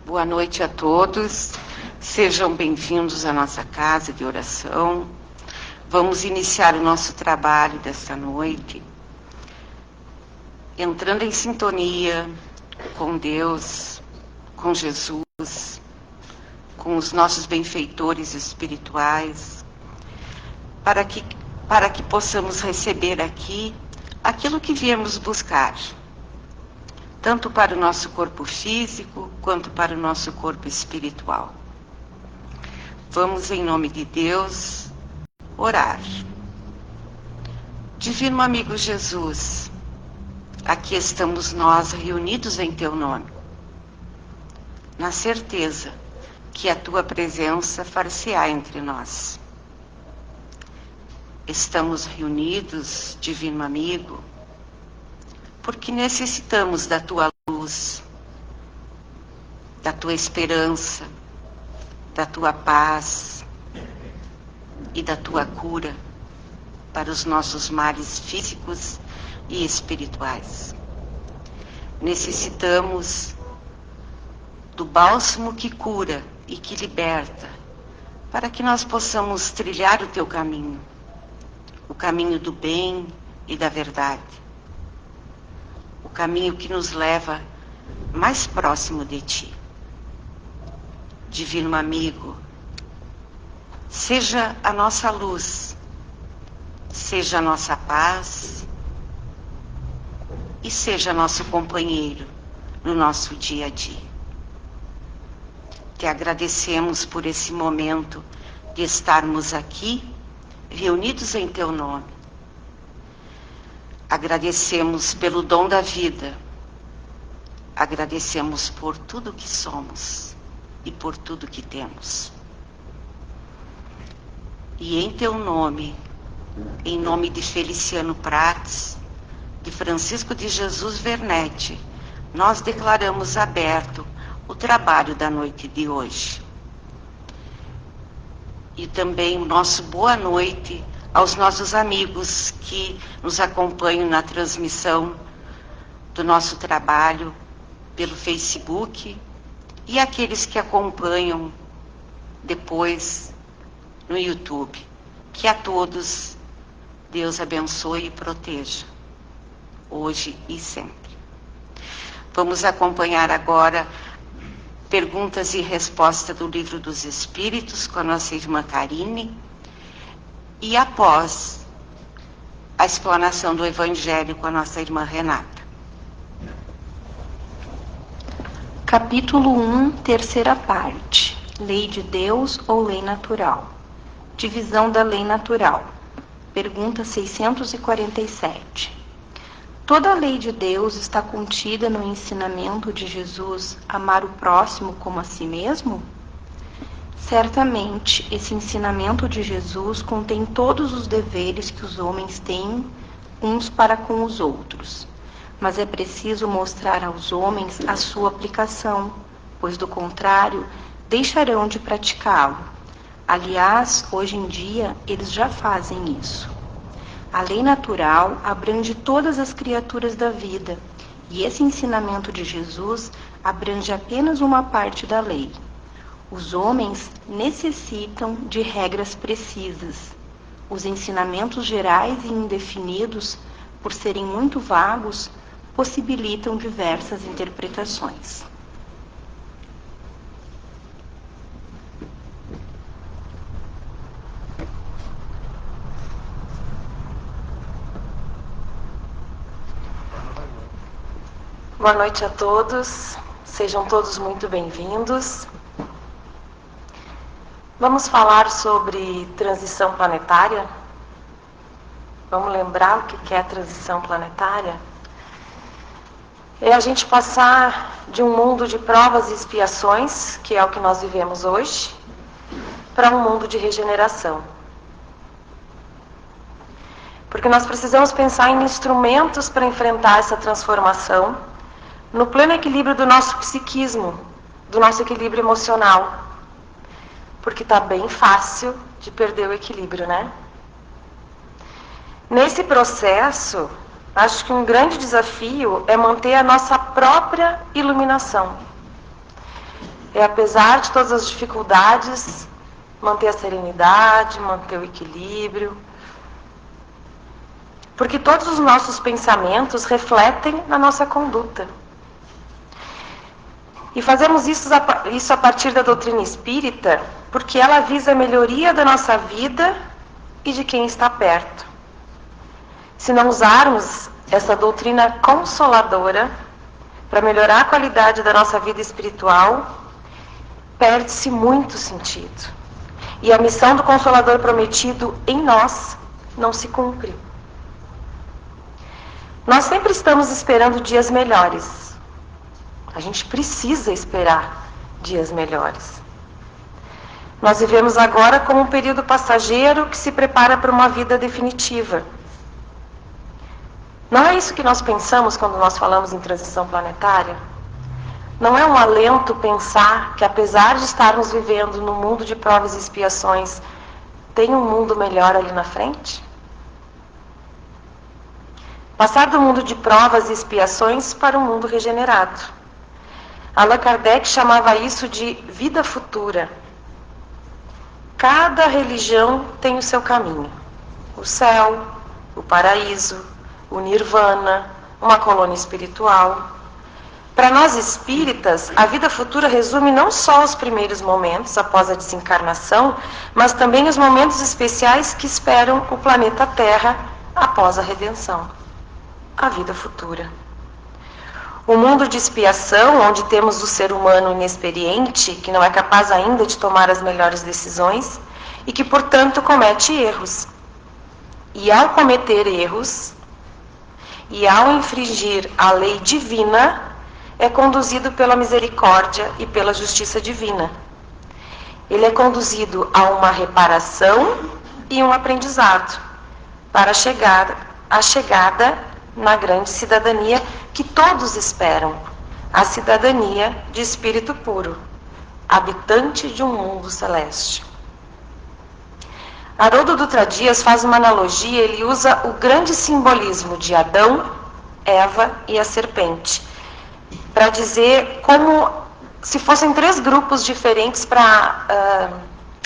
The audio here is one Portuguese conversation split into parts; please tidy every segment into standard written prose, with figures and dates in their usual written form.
Boa noite a todos, sejam bem-vindos à nossa casa de oração. Vamos iniciar o nosso trabalho desta noite, entrando em sintonia com Deus, com Jesus, com os nossos benfeitores espirituais, para que possamos receber aqui aquilo que viemos buscar, tanto para o nosso corpo físico, quanto para o nosso corpo espiritual. Vamos, em nome de Deus, orar. Divino amigo Jesus, aqui estamos nós reunidos em Teu nome, na certeza que a Tua presença far-se-á entre nós. Estamos reunidos, divino amigo, porque necessitamos da Tua luz, da Tua esperança, da Tua paz e da Tua cura para os nossos males físicos e espirituais. Necessitamos do bálsamo que cura e que liberta, para que nós possamos trilhar o Teu caminho, o caminho do bem e da verdade, o caminho que nos leva mais próximo de Ti. Divino amigo, seja a nossa luz, seja a nossa paz e seja nosso companheiro no nosso dia a dia. Te agradecemos por esse momento de estarmos aqui, reunidos em Teu nome. Agradecemos pelo dom da vida, agradecemos por tudo que somos e por tudo que temos. E em Teu nome, em nome de Feliciano Prates, de Francisco de Jesus Vernetti, nós declaramos aberto o trabalho da noite de hoje. E também o nosso boa noite aos nossos amigos que nos acompanham na transmissão do nosso trabalho pelo Facebook e aqueles que acompanham depois no YouTube. Que a todos Deus abençoe e proteja, hoje e sempre. Vamos acompanhar agora perguntas e respostas do Livro dos Espíritos com a nossa irmã Karine, e após a explanação do Evangelho com a nossa irmã Renata. Capítulo 1, terceira parte. Lei de Deus ou lei natural? Divisão da lei natural. Pergunta 647. Toda a lei de Deus está contida no ensinamento de Jesus, amar o próximo como a si mesmo? Certamente, esse ensinamento de Jesus contém todos os deveres que os homens têm uns para com os outros, mas é preciso mostrar aos homens a sua aplicação, pois do contrário, deixarão de praticá-lo. Aliás, hoje em dia, eles já fazem isso. A lei natural abrange todas as criaturas da vida, e esse ensinamento de Jesus abrange apenas uma parte da lei. Os homens necessitam de regras precisas. Os ensinamentos gerais e indefinidos, por serem muito vagos, possibilitam diversas interpretações. Boa noite a todos, sejam todos muito bem-vindos. Vamos falar sobre transição planetária. Vamos lembrar o que é a transição planetária? É a gente passar de um mundo de provas e expiações, que é o que nós vivemos hoje, para um mundo de regeneração. Porque nós precisamos pensar em instrumentos para enfrentar essa transformação no pleno equilíbrio do nosso psiquismo, do nosso equilíbrio emocional. Porque está bem fácil de perder o equilíbrio, né? Nesse processo, acho que um grande desafio é manter a nossa própria iluminação. é, apesar de todas as dificuldades, manter a serenidade, manter o equilíbrio. Porque todos os nossos pensamentos refletem na nossa conduta. E fazemos isso a partir da doutrina espírita, porque ela visa a melhoria da nossa vida e de quem está perto. Se não usarmos essa doutrina consoladora para melhorar a qualidade da nossa vida espiritual, perde-se muito sentido. E a missão do Consolador prometido em nós não se cumpre. Nós sempre estamos esperando dias melhores. A gente precisa esperar dias melhores. Nós vivemos agora como um período passageiro que se prepara para uma vida definitiva. Não é isso que nós pensamos quando nós falamos em transição planetária? Não é um alento pensar que, apesar de estarmos vivendo num mundo de provas e expiações, tem um mundo melhor ali na frente? Passar do mundo de provas e expiações para um mundo regenerado. Allan Kardec chamava isso de vida futura. Cada religião tem o seu caminho. O céu, o paraíso, o nirvana, uma colônia espiritual. Para nós espíritas, a vida futura resume não só os primeiros momentos após a desencarnação, mas também os momentos especiais que esperam o planeta Terra após a redenção. A vida futura. O mundo de expiação, onde temos o ser humano inexperiente, que não é capaz ainda de tomar as melhores decisões e que, portanto, comete erros. E ao cometer erros, e ao infringir a lei divina, é conduzido pela misericórdia e pela justiça divina. Ele é conduzido a uma reparação e um aprendizado, para a chegada na grande cidadania que todos esperam, a cidadania de espírito puro, habitante de um mundo celeste. Haroldo Dutra Dias faz uma analogia, ele usa o grande simbolismo de Adão, Eva e a serpente, para dizer como se fossem três grupos diferentes para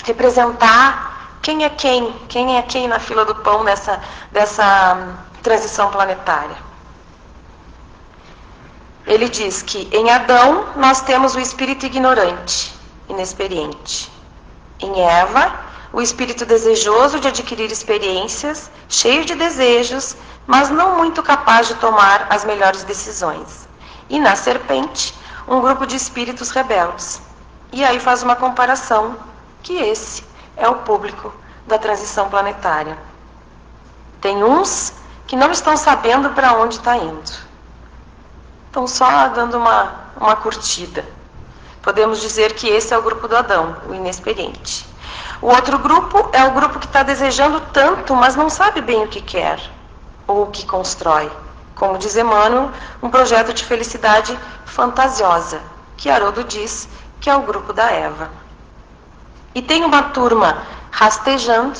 representar quem é quem na fila do pão dessa transição planetária. Ele diz que em Adão nós temos o espírito ignorante, inexperiente. Em Eva, o espírito desejoso de adquirir experiências, cheio de desejos, mas não muito capaz de tomar as melhores decisões. E na serpente, um grupo de espíritos rebeldes. E aí faz uma comparação, que esse é o público da transição planetária. Tem uns que não estão sabendo para onde está indo. Estão só dando uma curtida. Podemos dizer que esse é o grupo do Adão, o inexperiente. O outro grupo é o grupo que está desejando tanto, mas não sabe bem o que quer, ou o que constrói. Como diz Emmanuel, um projeto de felicidade fantasiosa, que Haroldo diz que é o grupo da Eva. E tem uma turma rastejando,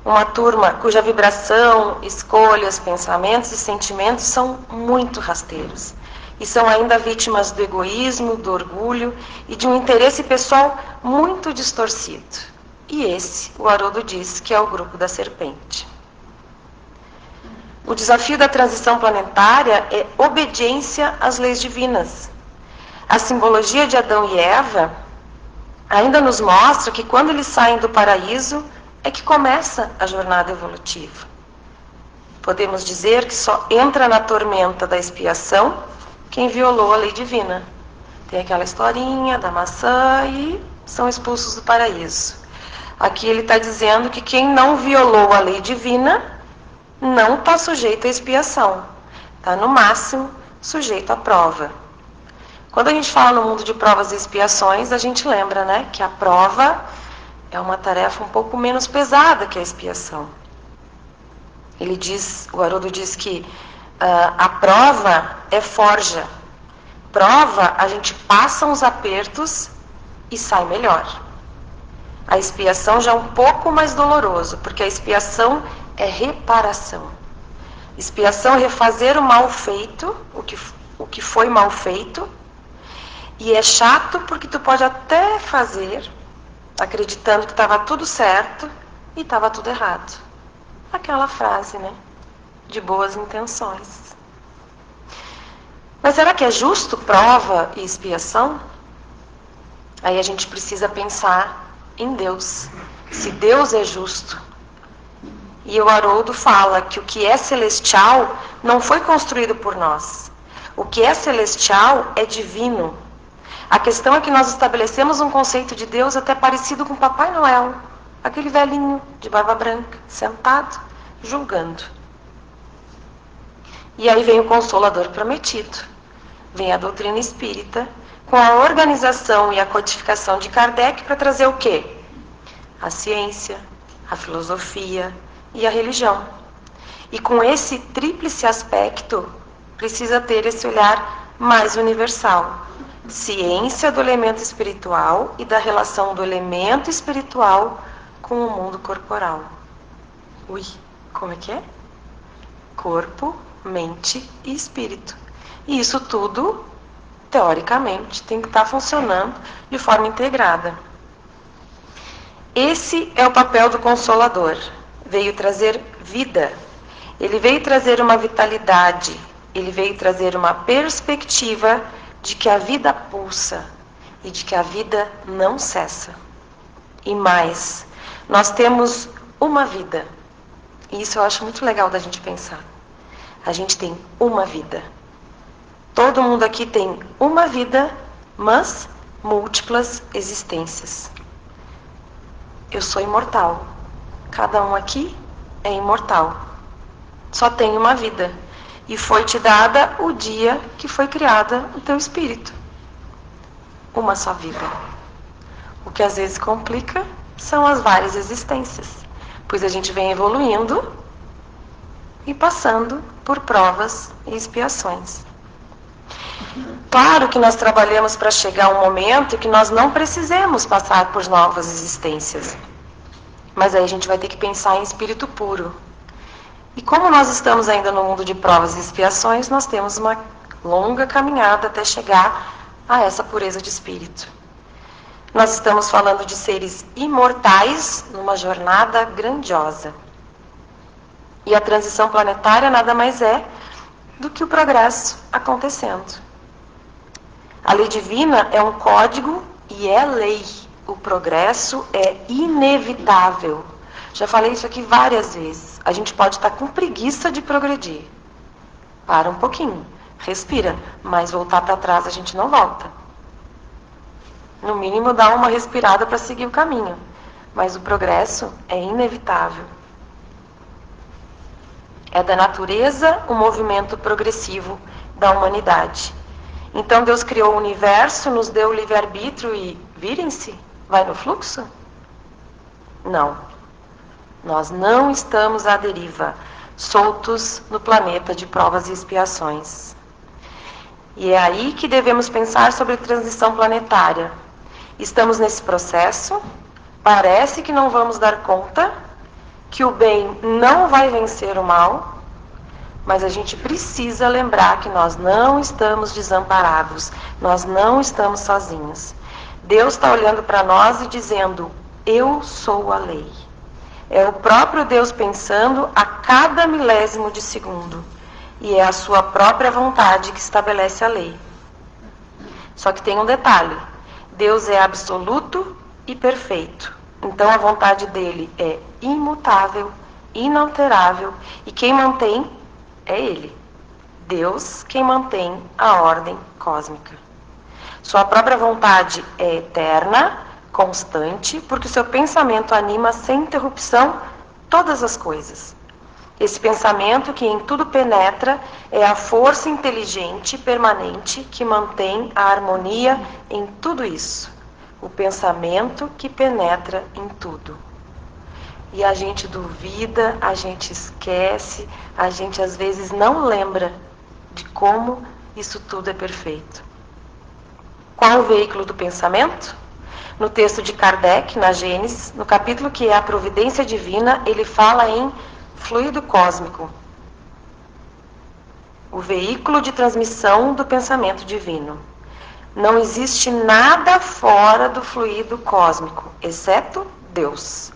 uma turma cuja vibração, escolhas, pensamentos e sentimentos são muito rasteiros. E são ainda vítimas do egoísmo, do orgulho e de um interesse pessoal muito distorcido. E esse, o Haroldo diz, que é o grupo da serpente. O desafio da transição planetária é obediência às leis divinas. A simbologia de Adão e Eva ainda nos mostra que quando eles saem do paraíso, é que começa a jornada evolutiva. Podemos dizer que só entra na tormenta da expiação quem violou a lei divina. Tem aquela historinha da maçã e são expulsos do paraíso. Aqui ele está dizendo que quem não violou a lei divina não está sujeito à expiação. Está, no máximo, sujeito à prova. Quando a gente fala no mundo de provas e expiações, a gente lembra, né, que a prova é uma tarefa um pouco menos pesada que a expiação. Ele diz, o Haroldo diz que a prova é forja. Prova, a gente passa uns apertos e sai melhor. A expiação já é um pouco mais doloroso, porque a expiação é reparação. Expiação é refazer o mal feito, o que foi mal feito, E é chato porque tu pode até fazer, acreditando que estava tudo certo e estava tudo errado. Aquela frase, né? De boas intenções. Mas será que é justo prova e expiação? Aí a gente precisa pensar em Deus. Se Deus é justo. E o Haroldo fala que o que é celestial não foi construído por nós. O que é celestial é divino. A questão é que nós estabelecemos um conceito de Deus até parecido com Papai Noel. Aquele velhinho de barba branca, sentado, julgando. E aí vem o Consolador prometido. Vem a doutrina espírita, com a organização e a codificação de Kardec para trazer o quê? A ciência, a filosofia e a religião. E com esse tríplice aspecto, precisa ter esse olhar mais universal. Ciência do elemento espiritual e da relação do elemento espiritual com o mundo corporal. Ui, como é que é? Corpo, mente e espírito. E isso tudo, teoricamente, tem que estar funcionando de forma integrada. Esse é o papel do Consolador. Veio trazer vida. Ele veio trazer uma vitalidade. Ele veio trazer uma perspectiva de que a vida pulsa e de que a vida não cessa. E mais, nós temos uma vida. E isso eu acho muito legal da gente pensar. A gente tem uma vida. Todo mundo aqui tem uma vida, mas múltiplas existências. Eu sou imortal. Cada um aqui é imortal. Só tem uma vida. E foi te dada o dia que foi criada o teu espírito. Uma só vida. O que às vezes complica são as várias existências. Pois a gente vem evoluindo e passando por provas e expiações. Claro que nós trabalhamos para chegar a um momento que nós não precisemos passar por novas existências. Mas aí a gente vai ter que pensar em espírito puro. E como nós estamos ainda no mundo de provas e expiações, nós temos uma longa caminhada até chegar a essa pureza de espírito. Nós estamos falando de seres imortais numa jornada grandiosa. E a transição planetária nada mais é do que o progresso acontecendo. A lei divina é um código e é lei. O progresso é inevitável. Já falei isso aqui várias vezes. A gente pode estar com preguiça de progredir. Para um pouquinho, respira, mas voltar para trás a gente não volta. No mínimo dá uma respirada para seguir o caminho. Mas o progresso é inevitável. É da natureza o movimento progressivo da humanidade. Então Deus criou o universo, nos deu o livre-arbítrio e virem-se, vai no fluxo? Não. Nós não estamos à deriva, soltos no planeta de provas e expiações. E é aí que devemos pensar sobre transição planetária. Estamos nesse processo, parece que não vamos dar conta, que o bem não vai vencer o mal, mas a gente precisa lembrar que nós não estamos desamparados, nós não estamos sozinhos. Deus está olhando para nós e dizendo, eu sou a lei. É o próprio Deus pensando a cada milésimo de segundo. E é a sua própria vontade que estabelece a lei. Só que tem um detalhe. Deus é absoluto e perfeito. Então a vontade dele é imutável, inalterável. E quem mantém é ele. Deus quem mantém a ordem cósmica. Sua própria vontade é eterna, constante, porque o seu pensamento anima sem interrupção todas as coisas. Esse pensamento que em tudo penetra é a força inteligente permanente que mantém a harmonia em tudo isso. O pensamento que penetra em tudo. E a gente duvida, a gente esquece, a gente às vezes não lembra de como isso tudo é perfeito. Qual o veículo do pensamento? No texto de Kardec, na Gênesis, no capítulo que é a providência divina, ele fala em fluido cósmico. O veículo de transmissão do pensamento divino. Não existe nada fora do fluido cósmico, exceto Deus.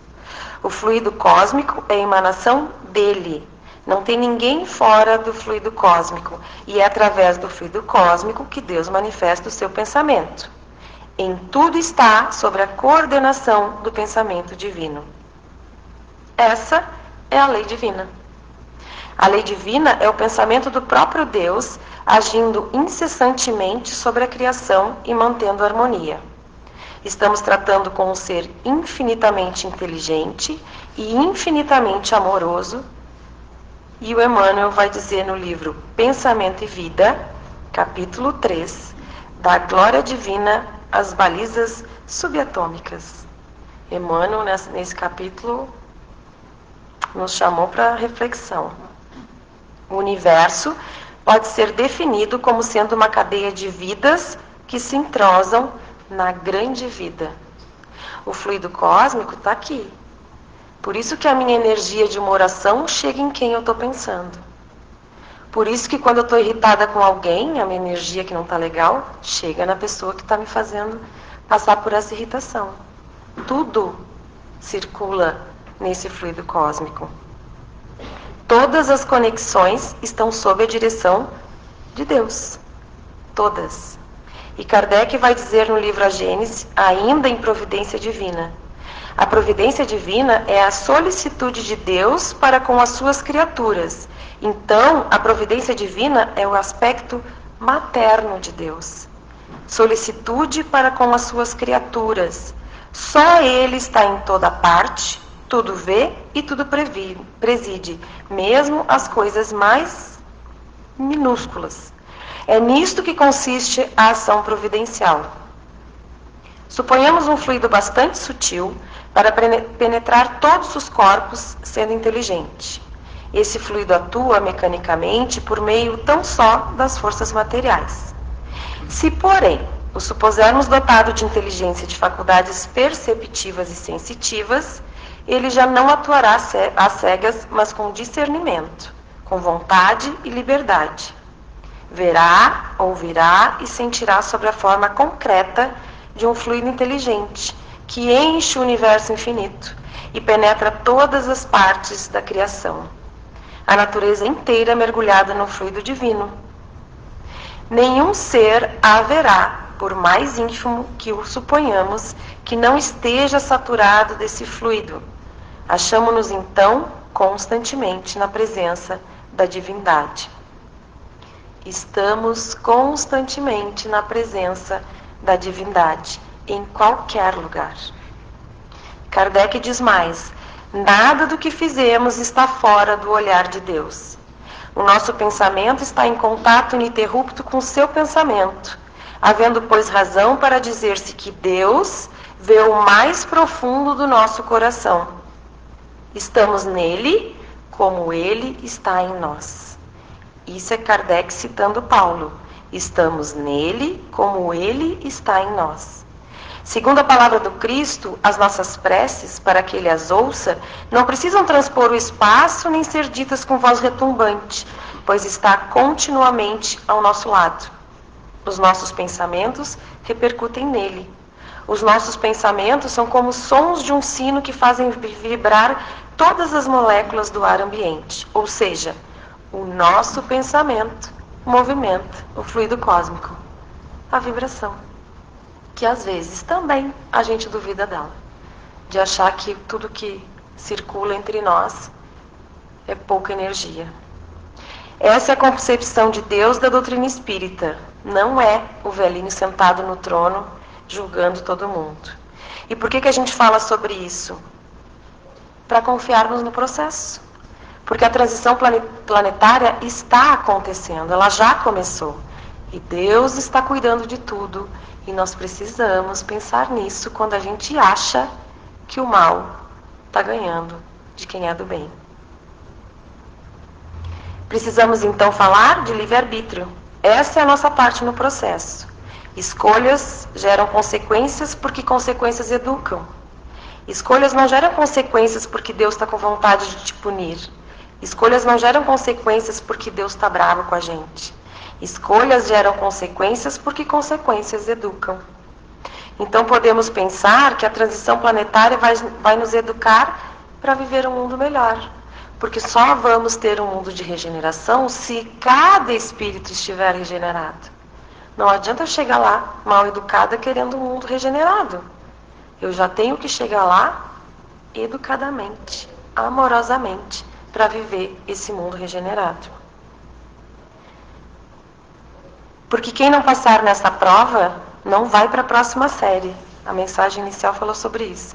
O fluido cósmico é a emanação dele. Não tem ninguém fora do fluido cósmico. E é através do fluido cósmico que Deus manifesta o seu pensamento. Em tudo está sobre a coordenação do pensamento divino. Essa é a lei divina. A lei divina é o pensamento do próprio Deus agindo incessantemente sobre a criação e mantendo a harmonia. Estamos tratando com um ser infinitamente inteligente e infinitamente amoroso. E o Emmanuel vai dizer no livro Pensamento e Vida, capítulo 3, da glória divina às balizas subatômicas. Emmanuel, nesse capítulo, nos chamou para reflexão. O universo pode ser definido como sendo uma cadeia de vidas que se entrosam na grande vida. O fluido cósmico está aqui. Por isso que a minha energia de uma oração chega em quem eu estou pensando. Por isso que quando eu estou irritada com alguém, a minha energia que não está legal, chega na pessoa que está me fazendo passar por essa irritação. Tudo circula nesse fluido cósmico. Todas as conexões estão sob a direção de Deus. Todas. E Kardec vai dizer no livro A Gênese, ainda em providência divina. A providência divina é a solicitude de Deus para com as suas criaturas. Então, a providência divina é o aspecto materno de Deus. Solicitude para com as suas criaturas. Só Ele está em toda parte, tudo vê e tudo preside, mesmo as coisas mais minúsculas. É nisto que consiste a ação providencial. Suponhamos um fluido bastante sutil para penetrar todos os corpos, sendo inteligente. Esse fluido atua mecanicamente por meio tão só das forças materiais. Se, porém, o supusermos dotado de inteligência de faculdades perceptivas e sensitivas, ele já não atuará às cegas, mas com discernimento, com vontade e liberdade. Verá, ouvirá e sentirá sobre a forma concreta de um fluido inteligente, que enche o universo infinito e penetra todas as partes da criação. A natureza inteira mergulhada no fluido divino. Nenhum ser haverá, por mais ínfimo que o suponhamos, que não esteja saturado desse fluido. Achamo-nos, então, constantemente na presença da divindade. Estamos constantemente na presença da divindade, em qualquer lugar. Kardec diz mais: nada do que fizemos está fora do olhar de Deus. O nosso pensamento está em contato ininterrupto com seu pensamento, havendo, pois, razão para dizer-se que Deus vê o mais profundo do nosso coração. Estamos nele como ele está em nós. Isso é Kardec citando Paulo. Estamos nele como ele está em nós. Segundo a palavra do Cristo, as nossas preces, para que ele as ouça, não precisam transpor o espaço nem ser ditas com voz retumbante, pois está continuamente ao nosso lado. Os nossos pensamentos repercutem nele. Os nossos pensamentos são como sons de um sino que fazem vibrar todas as moléculas do ar ambiente, ou seja, o nosso pensamento movimenta o fluido cósmico, a vibração, que às vezes também a gente duvida dela, de achar que tudo que circula entre nós é pouca energia. Essa é a concepção de Deus da doutrina espírita, não é o velhinho sentado no trono julgando todo mundo. E por que a gente fala sobre isso? Para confiarmos no processo. Porque a transição planetária está acontecendo, ela já começou. E Deus está cuidando de tudo. E nós precisamos pensar nisso quando a gente acha que o mal está ganhando de quem é do bem. Precisamos então falar de livre-arbítrio. Essa é a nossa parte no processo. Escolhas geram consequências porque consequências educam. Escolhas não geram consequências porque Deus está com vontade de te punir. Escolhas não geram consequências porque Deus está bravo com a gente. Escolhas geram consequências porque consequências educam. Então podemos pensar que a transição planetária vai nos educar para viver um mundo melhor. Porque só vamos ter um mundo de regeneração se cada espírito estiver regenerado. Não adianta eu chegar lá mal educada querendo um mundo regenerado. Eu já tenho que chegar lá educadamente, amorosamente, para viver esse mundo regenerado. Porque quem não passar nessa prova não vai para a próxima série. A mensagem inicial falou sobre isso.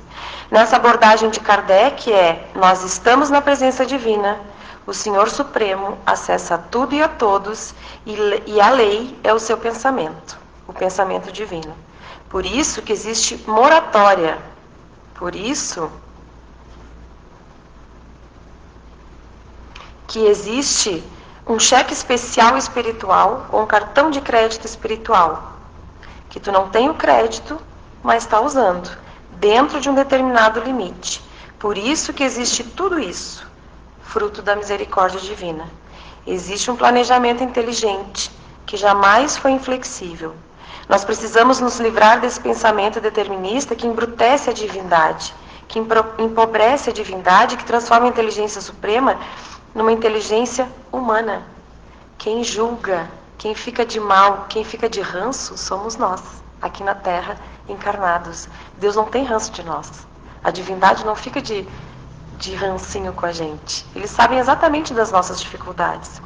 Nessa abordagem de Kardec nós estamos na presença divina, o Senhor Supremo acessa tudo e a todos, e a lei é o seu pensamento, o pensamento divino. Por isso que existe moratória. Por isso que existe um cheque especial espiritual ou um cartão de crédito espiritual, que tu não tem o crédito, mas está usando, dentro de um determinado limite. Por isso que existe tudo isso, fruto da misericórdia divina. Existe um planejamento inteligente, que jamais foi inflexível. Nós precisamos nos livrar desse pensamento determinista que embrutece a divindade, que empobrece a divindade, que transforma a inteligência suprema numa inteligência humana. Quem julga, quem fica de mal, quem fica de ranço, somos nós, aqui na Terra, encarnados. Deus não tem ranço de nós. A divindade não fica de rancinho com a gente. Eles sabem exatamente das nossas dificuldades.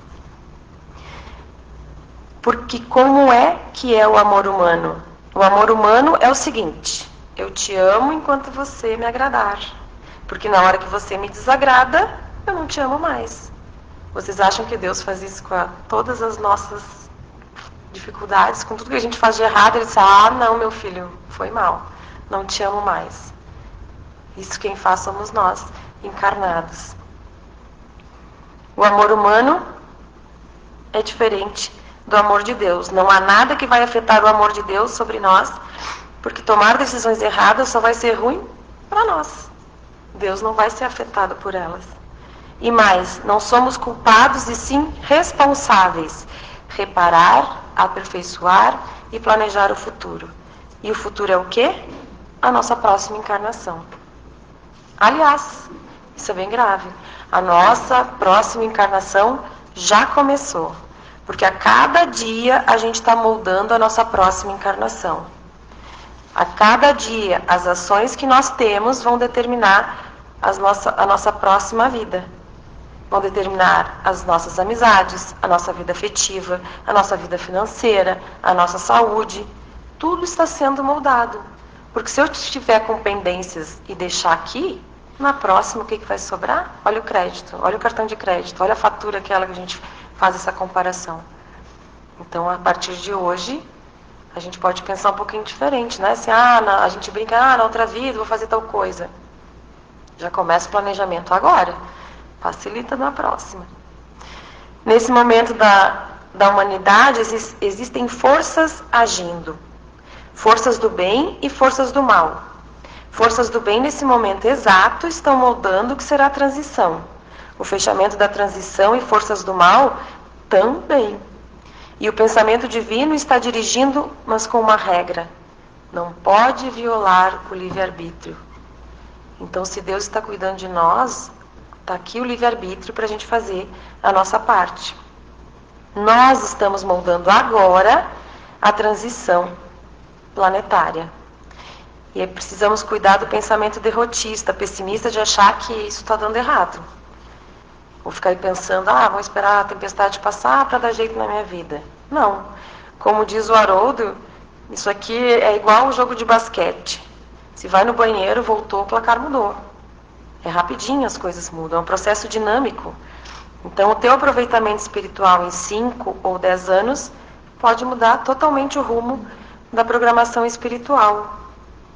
Porque como é que é o amor humano? O amor humano é o seguinte: eu te amo enquanto você me agradar. Porque na hora que você me desagrada, eu não te amo mais. Vocês acham que Deus faz isso com todas as nossas dificuldades, com tudo que a gente faz de errado? Ele diz: ah, não, meu filho, foi mal, não te amo mais. Isso quem faz somos nós, encarnados. O amor humano é diferente do amor de Deus. Não há nada que vai afetar o amor de Deus sobre nós, porque tomar decisões erradas só vai ser ruim para nós. Deus não vai ser afetado por elas. E mais, não somos culpados e sim responsáveis. Reparar, aperfeiçoar e planejar o futuro. E o futuro é o quê? A nossa próxima encarnação. Aliás, isso é bem grave. A nossa próxima encarnação já começou. Porque a cada dia a gente está moldando a nossa próxima encarnação. A cada dia as ações que nós temos vão determinar a nossa próxima vida. Vão determinar as nossas amizades, a nossa vida afetiva, a nossa vida financeira, a nossa saúde. Tudo está sendo moldado. Porque se eu estiver com pendências e deixar aqui, na próxima o que vai sobrar? Olha o crédito, olha o cartão de crédito, olha a fatura aquela que a gente faz essa comparação. Então, a partir de hoje, a gente pode pensar um pouquinho diferente, né? Assim, a gente brinca, na outra vida vou fazer tal coisa. Já começa o planejamento agora. Facilita na próxima. Nesse momento da humanidade, existem forças agindo. Forças do bem e forças do mal. Forças do bem, nesse momento exato, estão moldando o que será a transição. O fechamento da transição e forças do mal também. E o pensamento divino está dirigindo, mas com uma regra. Não pode violar o livre-arbítrio. Então, se Deus está cuidando de nós, está aqui o livre-arbítrio para a gente fazer a nossa parte. Nós estamos moldando agora a transição planetária. E precisamos cuidar do pensamento derrotista, pessimista, de achar que isso está dando errado. Vou ficar aí pensando, vou esperar a tempestade passar para dar jeito na minha vida. Não. Como diz o Haroldo, isso aqui é igual ao jogo de basquete. Se vai no banheiro, voltou, o placar mudou. É rapidinho as coisas mudam, é um processo dinâmico. Então, o teu aproveitamento espiritual em 5 ou 10 anos pode mudar totalmente o rumo da programação espiritual.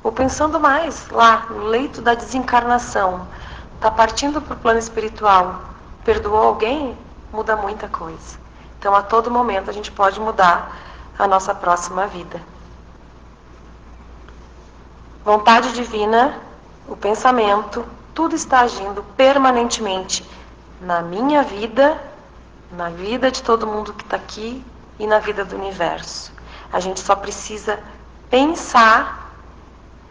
Ou pensando mais, lá, no leito da desencarnação, está partindo para o plano espiritual, perdoou alguém, muda muita coisa. Então, a todo momento, a gente pode mudar a nossa próxima vida. Vontade divina, o pensamento, tudo está agindo permanentemente na minha vida, na vida de todo mundo que está aqui e na vida do universo. A gente só precisa pensar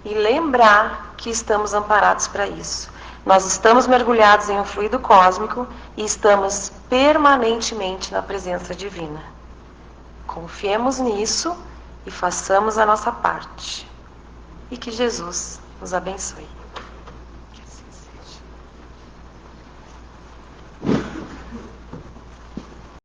e lembrar que estamos amparados para isso. Nós estamos mergulhados em um fluido cósmico e estamos permanentemente na presença divina. Confiemos nisso e façamos a nossa parte. E que Jesus nos abençoe.